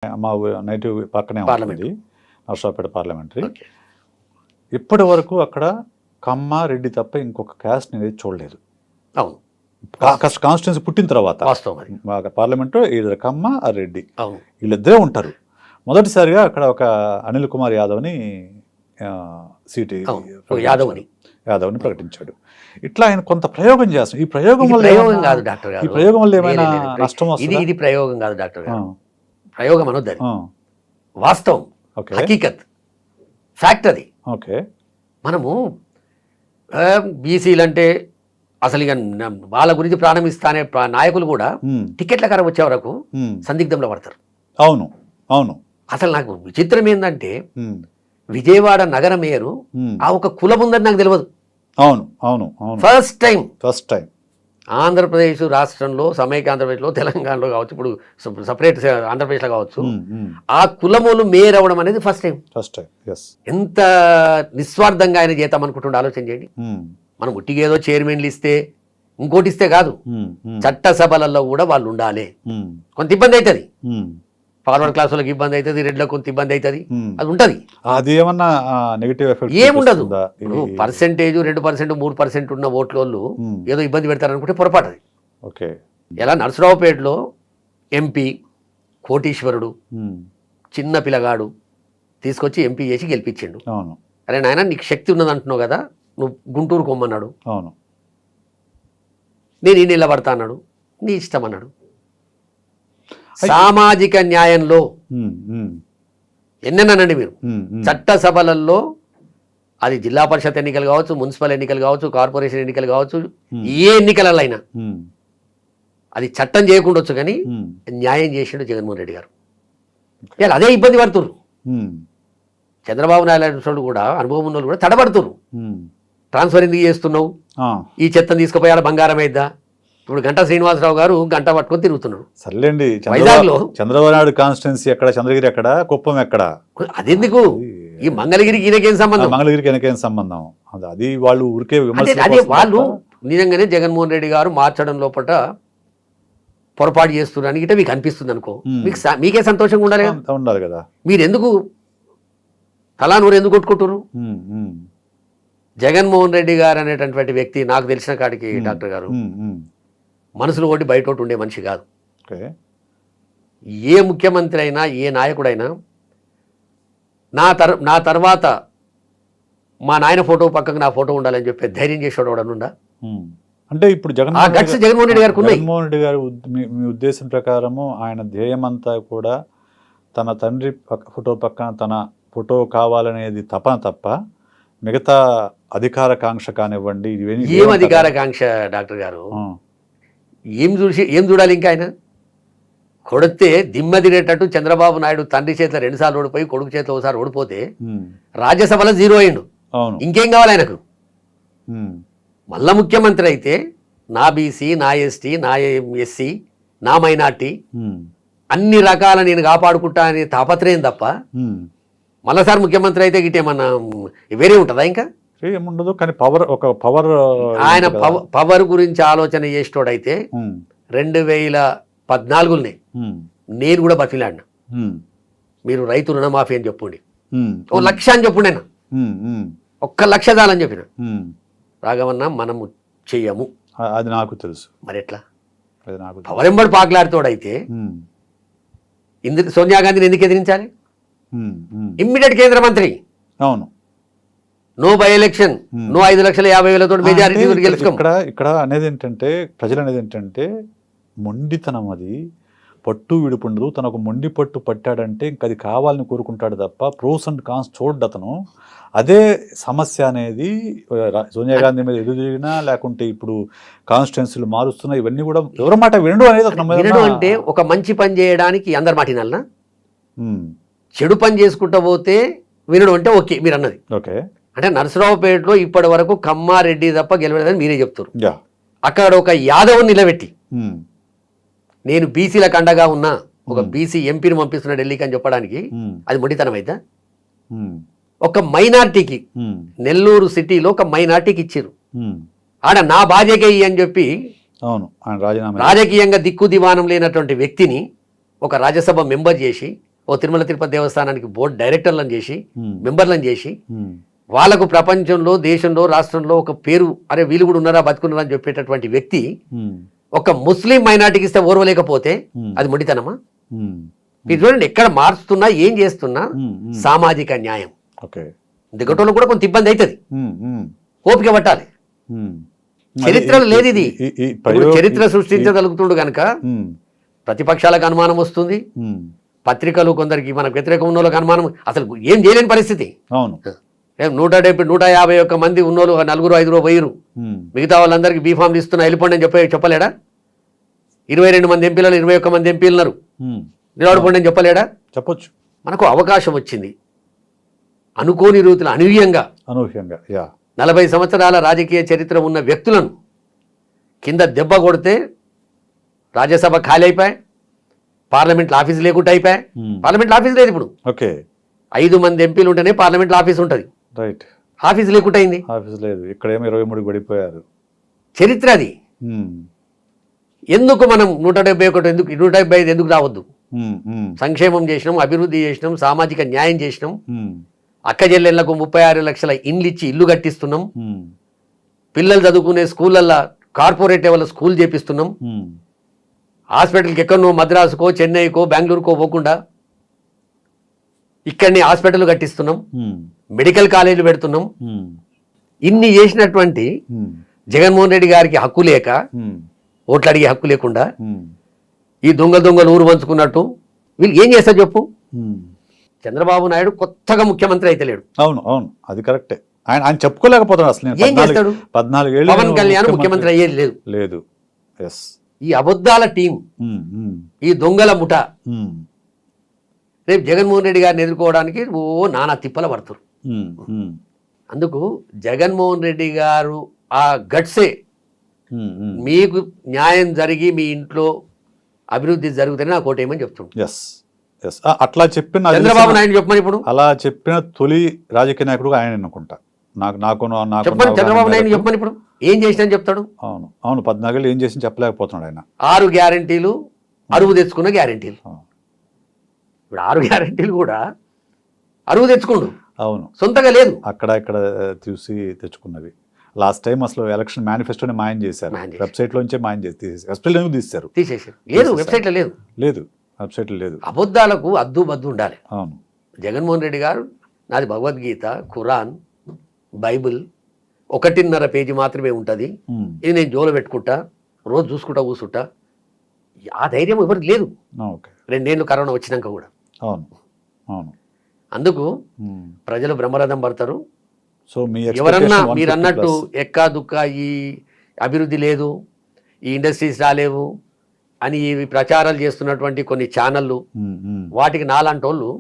మా నేటివ్ పక్కనే ఉంటుంది నర్సరావుపేట పార్లమెంటరీ. ఓకే. ఇప్పటి వరకు అక్కడ కమ్మ రెడ్డి తప్ప ఇంకొక క్యాస్ట్ నేను చూడలేదు. అవును, కాన్స్టిట్యున్సీ పుట్టిన తర్వాత వాస్తవం అది. పార్లమెంటు ఈడ కమ్మ ఆ రెడ్డి అవును, వీళ్ళిద్దరే ఉంటారు. మొదటిసారిగా అక్కడ ఒక అనిల్ కుమార్ యాదవ్ని సీటు యాదవ్ని ప్రకటించాడు. ఇట్లా ఆయన కొంత ప్రయోగం చేస్తాం. ఈ ప్రయోగం వల్ల ప్రయోగం కాదు డాక్టర్ గారు, ఈ ప్రయోగం వల్ల ఏమైనా నష్టం వస్తుందా? ఇది ప్రయోగం కాదు డాక్టర్ గారు, ప్రయోగం అనొద్దు, అది వాస్తవం, ఓకే, హకీకత్, ఫ్యాక్ట్ అది. ఓకే, మనము బీసీలు అంటే అసలు ఇక వాళ్ళ గురించి ప్రాణం ఇస్తానే నాయకులు కూడా టికెట్ల కర వచ్చే వరకు సందిగ్ధంలో పడతారు. అవును అవును. అసలు నాకు విచిత్రం ఏంటంటే విజయవాడ నగర మేయరు ఆ ఒక కులం ఉందని నాకు తెలియదు. అవును అవును అవును. ఫస్ట్ టైం ఆంధ్రప్రదేశ్ రాష్ట్రంలో, సమైక్య ఆంధ్రప్రదేశ్లో, తెలంగాణలో కావచ్చు, ఇప్పుడు సపరేట్ ఆంధ్రప్రదేశ్లో కావచ్చు, ఆ కులములు మేయర్ అవ్వడం అనేది ఫస్ట్ టైం. ఎంత నిస్వార్థంగా ఆయన చేద్దాం అనుకుంటుండే ఆలోచన చేయండి. మనం ఉట్టిగా ఏదో చైర్మన్లు ఇస్తే ఇంకోటి ఇస్తే కాదు, చట్టసభలలో కూడా వాళ్ళు ఉండాలి. కొంత ఇబ్బంది అవుతుంది, ఫార్వర్డ్ క్లాస్ వాళ్ళకి ఇబ్బంది అవుతుంది, రెడ్లకు కొంత ఇబ్బంది అవుతుంది, అది ఉంటుంది. అది ఏమన్నా నెగటివ్ ఎఫెక్ట్ ఏముండదు. పర్సెంటేజ్ 2%, 3% ఉన్న ఓట్లోళ్ళు ఏదో ఇబ్బంది పెడతారనుకుంటే పొరపాటు అది. ఓకే. ఎలా నర్సరావుపేటలో ఎంపీ కోటీశ్వరుడు చిన్న పిల్లగాడు తీసుకొచ్చి ఎంపీ చేసి గెలిపించిండు. అరే నాయన నీకు శక్తి ఉన్నది అంటున్నావు కదా, నువ్వు గుంటూరు కొమ్మన్నాడు, నేను ఈ నిలబడతా అన్నాడు, నీ ఇష్టం అన్నాడు. సామాజిక న్యాయంలో ఎన్నెన్నానండి మీరు, చట్టసభలలో అది జిల్లా పరిషత్ ఎన్నికలు కావచ్చు, మున్సిపల్ ఎన్నికలు కావచ్చు, కార్పొరేషన్ ఎన్నికలు కావచ్చు, ఏ ఎన్నికలలో అయినా అది చట్టం చేయకుండా వచ్చు, కానీ న్యాయం చేసిండు జగన్మోహన్ రెడ్డి గారు. ఇలా అదే ఇబ్బంది పడుతున్నారు చంద్రబాబు నాయుడు కూడా, అనుభవం ఉన్న కూడా తడబడుతున్నారు. ట్రాన్స్ఫర్ ఎందుకు చేస్తున్నావు, ఈ చెత్తను తీసుకుపోయాల బంగారం అయిద్దా. ఇప్పుడు గంటా శ్రీనివాసరావు గారు గంట పట్టుకొని తిరుగుతున్నాడు. సర్లేండి, వైజాగ్లో చంద్రబాబు నాయుడు కాన్స్టిట్యున్సీ ఎక్కడ, చంద్రగిరి ఎక్కడ, కుప్పం ఎక్కడ, అదెందుకు ఈ మంగళగిరికి ఈయనకేం సంబంధం? మంగళగిరికి ఈయనకేం సంబంధం? అది వాళ్ళు ఊరికే అదే వాళ్ళు నిజంగానే జగన్మోహన్ రెడ్డి గారు మార్చడం లోపల పొరపాటు చేస్తున్నారని గిట్ట మీకు అనిపిస్తుంది అనుకో, మీకే సంతోషంగా ఉండాలి కదా. మీరు ఎందుకు తలా నూరు ఎందుకు కొట్టుకుంటున్నారు? జగన్మోహన్ రెడ్డి గారు అనేటటువంటి వ్యక్తి నాకు తెలిసిన కాడికి డాక్టర్ గారు మనసులో ఒకటి బయట ఒకటి ఉండే మనిషి కాదు. ఏ ముఖ్యమంత్రి అయినా, ఏ నాయకుడైనా నా తర్వాత మా నాయన ఫోటో పక్కకు నా ఫోటో ఉండాలని చెప్పి ధైర్యం చేసేవాడు ఎవడనుండా? అంటే ఇప్పుడు జగన్మోహన్ రెడ్డి గారు జగన్మోహన్ రెడ్డి గారు మీ ఉద్దేశం ప్రకారము ఆయన ధ్యేయం అంతా కూడా తన తండ్రి ఫోటో పక్కన తన ఫోటో కావాలనేది తపన తప్ప మిగతా అధికారకాంక్ష కానివ్వండి, ఏం అధికారకాంక్ష డాక్టర్ గారు? ఏం చూడాలి ఇంకా? ఆయన కొడితే దిమ్మ తినేటట్టు చంద్రబాబు నాయుడు తండ్రి చేతిలో 2 సార్లు ఓడిపోయి, కొడుకు చేతిలో ఒకసారి ఓడిపోతే రాజ్యసభలో 0 అయిండు. ఇంకేం కావాలి ఆయనకు? మళ్ళా ముఖ్యమంత్రి అయితే నా బీసీ, నా ఎస్టీ, నా ఎస్సీ, నా మైనార్టీ అన్ని రకాల నేను కాపాడుకుంటా అనే తాపత్రయం తప్ప మళ్ళాసారి ముఖ్యమంత్రి అయితే గిట్టేమన్నా వేరే ఉంటుందా? ఇంకా ఏముండదు. కానీ పవర్ ఆయన పవర్ గురించి ఆలోచన చేసేటోడైతే 2014 నేను కూడా బతిలాడినా, మీరు రైతు రుణమాఫీ అని చెప్పండి, 1 లక్ష అని చెప్పుండే, 1 లక్ష చాలని చెప్పిన. రాఘవన్న మనము చెయ్యము, అది నాకు తెలుసు. మరి ఎట్లా పవర్ ఎంబడి పాకులాడుతోడైతే సోనియా గాంధీని ఎందుకు ఎదిరించాలి? ఇమ్మీడియట్ కేంద్ర మంత్రి. అవును, no by election, no 5,50,000 majority గెలుచుకో. ఇక్కడ అనేది ఏంటంటే, ప్రజలు అనేది ఏంటంటే మొండితనం, అది పట్టు విడుపుండదు. తను ఒక మొండి పట్టు పట్టాడంటే ఇంక అది కావాలని కోరుకుంటాడు తప్ప ప్రోస్ అండ్ కాన్స్ చూడడు అతను. అదే సమస్య అనేది సోనియా గాంధీ మీద ఎదురు జరిగినా, లేకుంటే ఇప్పుడు కాన్స్టిట్యున్సీలు మారుస్తున్నా, ఇవన్నీ కూడా ఎవరి మాట వినడు అనేది. అంటే ఒక మంచి పని చేయడానికి అందరి మాట వినాలనా? చెడు పని చేసుకుంటా పోతే వినడం అంటే ఓకే మీరు అన్నది. ఓకే. అంటే నర్సరావుపేటలో ఇప్పటి వరకు కమ్మారెడ్డి తప్ప గెలవలేదని మీరే చెప్తారు. అక్కడ ఒక యాదవ్ నిలబెట్టి నేను బీసీలకు అండగా ఉన్నా, ఒక బీసీ ఎంపీని పంపిస్తున్నా ఢిల్లీకి అని చెప్పడానికి అది మొండితనం అయితే? ఒక మైనార్టీకి, నెల్లూరు సిటీలో ఒక మైనార్టీకి ఇచ్చారు, ఆడ నా బాధ్యకే అని చెప్పి రాజకీయంగా దిక్కు దివానం లేనటువంటి వ్యక్తిని ఒక రాజ్యసభ మెంబర్ చేసి ఓ తిరుమల తిరుపతి దేవస్థానానికి బోర్డు డైరెక్టర్లను చేసి ఉమ్, మెంబర్లను చేసి ఉమ్, వాళ్ళకు ప్రపంచంలో దేశంలో రాష్ట్రంలో ఒక పేరు అరే వీళ్ళు కూడా ఉన్నారా బతుకున్నారా అని చెప్పేటటువంటి వ్యక్తి ఉమ్, ఒక ముస్లిం మైనార్టీకి ఇస్తే ఓర్వలేకపోతే ఉమ్, అది మొండితనమా? ఉమ్, మీరు చూడండి ఎక్కడ మారుస్తున్నా ఏం చేస్తున్నా ఉమ్, ఉమ్, సామాజిక న్యాయం. ఓకే. దిగటోళ్ళు కూడా కొంత ఇబ్బంది అవుతుంది, ఉమ్, ఉమ్, ఓపిక పట్టాలి. ఉమ్. చరిత్రలో మరి లేదు ఇది. ఈ ఇప్పుడు చరిత్ర సృష్టించగలుగుతుండు కనుక ఉమ్, ప్రతిపక్షాలకు అనుమానం వస్తుంది, ఉమ్, పత్రికలు కొందరికి మనకు వ్యతిరేకం ఉన్న వాళ్ళకి అనుమానం, అసలు ఏం చేయలేని పరిస్థితి. అవును. 151 మంది ఉన్నోళ్ళు 4 5 పోయిరు, ఉమ్, మిగతా వాళ్ళందరికీ బీఫామ్లు ఇస్తున్నా వెళ్ళిపోండి అని చెప్పలేడా? 22 మంది ఎంపీలు 21 మంది ఎంపీలు ఉన్నారు, ఉమ్, నిలబడిపోండి అని చెప్పలేడా? చెప్పొచ్చు. మనకు అవకాశం వచ్చింది అనుకోని రీతిలో అనూహ్యంగా అనూహ్యంగా. యా. 40 సంవత్సరాల రాజకీయ చరిత్ర ఉన్న వ్యక్తులను కింద దెబ్బ కొడితే రాజ్యసభ ఖాళీ అయిపోయాయి, పార్లమెంట్లో ఆఫీస్ లేకుండా అయిపోయాయి. ఉమ్, పార్లమెంట్లో ఆఫీస్ లేదు ఇప్పుడు. ఓకే. 5 మంది ఎంపీలు ఉంటేనే పార్లమెంట్లో ఆఫీస్ ఉంటుంది, రైట్. ఆఫీస్ లేకుండా అయింది. ఆఫీస్ లేదు, ఇక్కడేమో 23 పడిపోయారు. చరిత్ర అది. ఉమ్, ఎందుకు మనం 171 ఎందుకు 175 ఎందుకు రావద్దు? ఉమ్, ఉమ్, సంక్షేమం చేసినాం, అభివృద్ధి చేసినాం, సామాజిక న్యాయం చేసినాం, ఉమ్, అక్క చెల్లెళ్లకు 36 లక్షల ఇండ్లు ఇచ్చి ఇల్లు కట్టిస్తున్నాం, ఉమ్, పిల్లలు చదువుకునే స్కూళ్ళల్లో కార్పొరేట్ లెవెల్ స్కూల్ చేపిస్తున్నాం, ఉమ్, హాస్పిటల్కి ఎక్కడనో మద్రాసుకో చెన్నైకో బెంగళూరుకో పోకుండా ఇక్కడనే హాస్పిటల్ కట్టిస్తున్నాం, ఉమ్, మెడికల్ కాలేజీలు పెడుతున్నాం. ఉమ్, ఇన్ని చేసినటువంటి ఉమ్, జగన్మోహన్ రెడ్డి గారికి హక్కు లేక, ఉమ్, ఓట్లు అడిగే హక్కు లేకుండా ఉమ్, ఈ దొంగలు ఊరు పంచుకున్నట్టు వీళ్ళు ఏం చేస్తారు చెప్పు? ఉమ్. చంద్రబాబు నాయుడు కొత్తగా ముఖ్యమంత్రి అయితే లేడు, అవును, అవును, అది కరెక్టే. ఆయన ఆయన చెప్పుకోలేకపోతున్నాడు అసలు. నేను ఏం చేస్తాడు? 14 ఏళ్ళు పవన్ కళ్యాణ్ ముఖ్యమంత్రి అయ్యేది లేదు. లేదు. ఎస్. ఈ అబద్ధాల టీం, ఈ దొంగల ముఠ రేపు జగన్మోహన్ రెడ్డి గారిని ఎదుర్కోవడానికి నానా తిప్పల పడుతురు. అందుకు జగన్మోహన్ రెడ్డి గారు ఆ గట్సే మీకు న్యాయం జరిగి మీ ఇంట్లో అభివృద్ధి జరుగుతుందని నాకు ఓటేయమని చెప్తుండ్రు. ఎస్ ఎస్ అట్లా చెప్పిన చంద్రబాబు నాయుడు చెప్పమని ఇప్పుడు అలా చెప్పిన తొలి రాజకీయ నాయకుడు ఆయన అనుకుంటా. నాకు చెప్పమని చంద్రబాబు నాయుడు చెప్పమని ఇప్పుడు ఏం చేసినా చెప్తాడు. అవును అవును 14 ఏళ్ళు ఏం చేసి చెప్పలేకపోతున్నాడు ఆయన. 6 గ్యారెంటీలు అరువు తెచ్చుకున్న గ్యారెంటీలు. ఇప్పుడు 6 గ్యారెంటీలు కూడా అరువు తెచ్చుకోండు. అవును సొంతగా లేదు, అక్కడ ఇక్కడ చూసి తెచ్చుకున్నవి. లాస్ట్ టైం అసలు ఎలక్షన్ మేనిఫెస్టోని మాయం చేశారు, వెబ్సైట్ లోంచే మాయం చేసి తీసేసారు. వెబ్సైట్ ఎందుకు తీసేశారు? తీసేసారు. లేదు, వెబ్సైట్ లో లేదు, లేదు వెబ్సైట్ లేదు. అబద్ధాలకు అద్దు బద్దు ఉండాలి. అవును. జగన్మోహన్ రెడ్డి గారు నాది భగవద్గీత, ఖురాన్, బైబిల్ 1.5 పేజీ మాత్రమే ఉంటుంది, ఇది నేను జోలో పెట్టుకుంటా రోజు చూసుకుంటా కూసుంటా. ఆ ధైర్యం ఎవరికి లేదు. 2 ఏళ్ళు కరోనా వచ్చినాక కూడా. అవును అవును. అందుకు ప్రజలు బ్రహ్మరథం పడతారు. సో మీ ఎవరన్నా మీరు అన్నట్టు ఎక్కా దుక్క ఈ అభివృద్ధి లేదు, ఈ ఇండస్ట్రీస్ రాలేవు అని ప్రచారాలు చేస్తున్నటువంటి కొన్ని ఛానళ్ళు, వాటికి నాలాంటి వాళ్ళు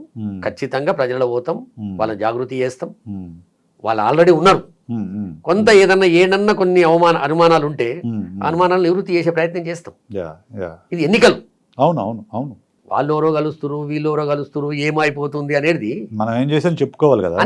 ఖచ్చితంగా ప్రజల్లో పోతాం, వాళ్ళని జాగృతి చేస్తాం. వాళ్ళు ఆల్రెడీ ఉన్నారు. కొంత ఏదన్నా కొన్ని అనుమానాలు ఉంటే అనుమానాలు నివృత్తి చేసే ప్రయత్నం చేస్తాం. ఇది ఎన్నికలు. అవును అవును అవును. వాళ్ళు ఎవరో కలుస్తురు, వీళ్ళు ఎవరో కలుస్తురు, ఏమైపోతుంది అనేది మనం ఏం చేసాం చెప్పుకోవాలి కదా.